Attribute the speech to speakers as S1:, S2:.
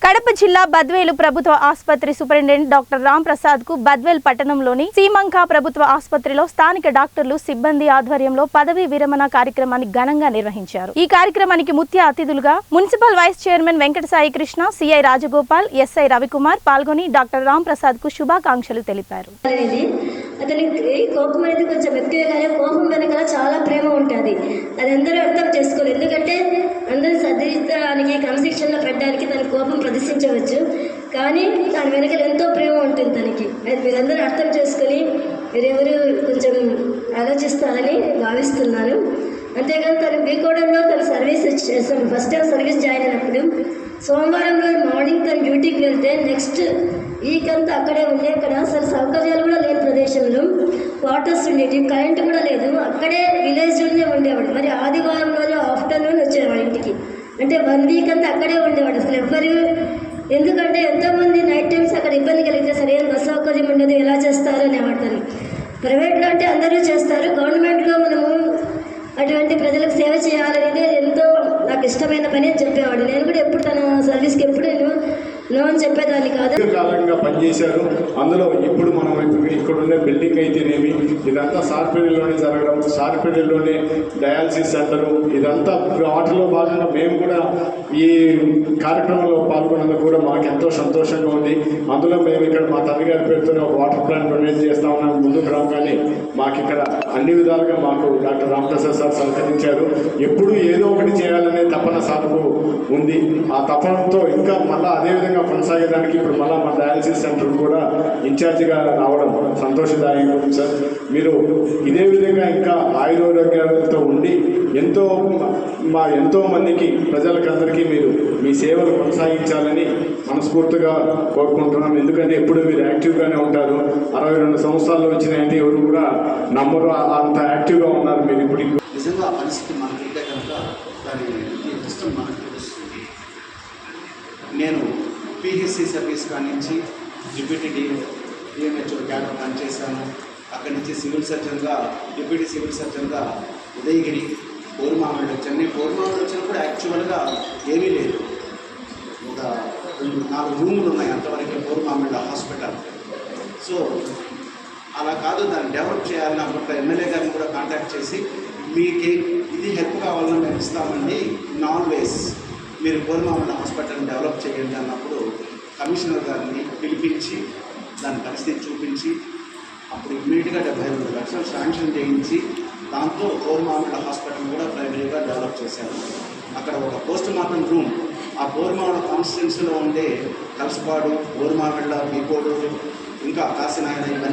S1: కడప జిల్లా బద్వేలు ప్రభుత్వ ఆసుపత్రి సూపరింటెండెంట్ డాక్టర్ రామ్ ప్రసాద్ కు బద్వేల్ పట్టణంలోని సీమంక ప్రభుత్వ ఆసుపత్రిలో స్థానిక డాక్టర్లు సిబ్బంది ఆధ్వర్యంలో పదవీ విరమణ కార్యక్రమాన్ని ఘనంగా నిర్వహించారు। ఈ కార్యక్రమానికి ముఖ్య అతిథులుగా municipal vice chairman Venkatasai Krishna, CI Rajagopal, SI Ravikumar పాల్గొని డాక్టర్ రామ్ ప్రసాద్ కు శుభాకాంక్షలు తెలిపారు।
S2: అతనికి కోపం అనేది కొంచెం ఎక్కువగానే కోపం వెనకాల చాలా ప్రేమ ఉంటుంది। అది అందరూ అర్థం చేసుకోవాలి, ఎందుకంటే అందరూ సర్దించడానికి క్రమశిక్షణలో పెట్టడానికి తన కోపం ప్రదర్శించవచ్చు, కానీ దాని వెనకాల ఎంతో ప్రేమ ఉంటుంది తనకి। అది మీరందరూ అర్థం చేసుకొని మీరెవరు కొంచెం ఆలోచిస్తారని భావిస్తున్నాను। అంతేకాదు తను బీకోడంలో తను సర్వీస్ చేస్తాను, ఫస్ట్ టైం సర్వీస్ జాయిన్ అయినప్పుడు సోమవారం రోజు మార్నింగ్ తను డ్యూటీకి వెళ్తే నెక్స్ట్ వీక్ అంతా అక్కడే ఉండి అక్కడ అసలు సౌకర్యాలు కూడా లేని ప్రదేశంలో క్వార్టర్స్ ఉండేవి, కరెంటు కూడా లేదు, అక్కడే విలేజ్లోనే ఉండేవాడు। మరి ఆదివారం రోజు ఆఫ్టర్నూన్ వచ్చేవాడు ఇంటికి, అంటే 1 వీక్ అంతా అక్కడే ఉండేవాడు। అసలు ఎవ్వరు, ఎందుకంటే ఎంతోమంది నైట్ టైమ్స్ అక్కడ ఇబ్బంది కలిగితే సరైన బస్ సౌకర్యం ఉండదు, ఎలా చేస్తారు అనేవాడు। ప్రైవేట్లో అంటే అందరూ చేస్తారు, గవర్నమెంట్లో మనము అటువంటి ప్రజలకు సేవ చేయాలనేది ఎంతో నాకు ఇష్టమైన పని అని చెప్పేవాడు। నేను కూడా ఎప్పుడు తన సర్వీస్కి ఎప్పుడు నేను నో అని చెప్పేదాన్ని కాదు।
S3: కాలంగా పనిచేశారు। అందులో ఇప్పుడు మనం ఇక్కడ ఉండే బిల్డింగ్ అయితేనేమి ఇదంతా సార్పేటలోనే జరగడం, సార్పేటలోనే డయాలసిస్ సెంటరు, ఇదంతా వాటిలో భాగంగా మేము కూడా ఈ కార్యక్రమంలో పాల్గొన్నందుకు కూడా మాకు ఎంతో సంతోషంగా ఉంది। అందులో మేము ఇక్కడ మా తండ్రి గారి పేరుతో ఒక వాటర్ ప్లాంట్ డొనేట్ చేస్తా ఉన్నాం ముందుకు రాగానే మాకు ఇక్కడ అన్ని విధాలుగా మాకు డాక్టర్ రామ్ ప్రసాద్ సార్ సహకరించారు। ఎప్పుడు ఏదో ఒకటి చేయాలనే తపన సార్కు ఉంది, ఆ తపనతో ఇంకా మళ్ళీ అదేవిధంగా కొనసాగడానికి ఇప్పుడు మళ్ళీ మా డయాలసిస్ సెంటర్ కూడా ఇన్ఛార్జిగా రావడం సంతోషదాయకం సార్। మీరు ఇదే విధంగా ఇంకా ఆయుర్వేదాలతో ఉండి ఎంతో మందికి ప్రజలకందరికీ మీరు మీ సేవలు కొనసాగించాలని మనస్ఫూర్తిగా కోరుకుంటున్నాం। ఎందుకంటే ఎప్పుడు మీరు యాక్టివ్గానే ఉంటారు, 62 సంవత్సరాల్లో వచ్చినాయంటే ఎవరు కూడా నమ్మరు, అంత యాక్టివ్గా ఉన్నారు మీరు ఇప్పుడు।
S4: నిజంగా పరిస్థితి మనకుంటే కనుక దాని ఇష్టం మనకు తెలుస్తుంది। నేను పిహెచ్సి సర్వీస్ కానించి డిప్యూటీ డిఎంహెచ్ఓ క్యాడర్ పనిచేశాను, అక్కడి నుంచి సివిల్ సర్జన్గా డిప్యూటీ సివిల్ సర్జన్గా ఉదయగిరి పోరుమామిడి వచ్చాను। నేను పోరుమామిడి వచ్చినప్పుడు యాక్చువల్గా ఏమీ లేదు, ఒక 4 రూములు ఉన్నాయి అంతవరకు పోరుమామిడి హాస్పిటల్। సో అలా కాదు, దాన్ని డెవలప్ చేయాలని అప్పట్లో ఎమ్మెల్యే గారిని కూడా కాంటాక్ట్ చేసి మీకు ఇది హెల్ప్ కావాలని మేము ఇస్తామండి, ఆల్వేస్ మీరు పోరుమామిడి హాస్పిటల్ని డెవలప్ చేయండి అన్నప్పుడు కమిషనర్ గారిని పిలిపించి దాని పరిస్థితి చూపించి అప్పుడు ఇమ్మీడియట్గా 72 లక్షలు శాంక్షన్ చేయించి దాంతో పోరుమామిడి హాస్పిటల్ కూడా ప్రైమరీగా డెవలప్ చేశాను। అక్కడ ఒక పోస్ట్ మార్టం రూమ్, ఆ పోరుమామిడి కాన్స్టిట్యున్సీలో ఉండే కలసపాడు, పోరుమామిళ్ళ, బీకోడు, ఇంకా కాశీనాయన ఇవన్నీ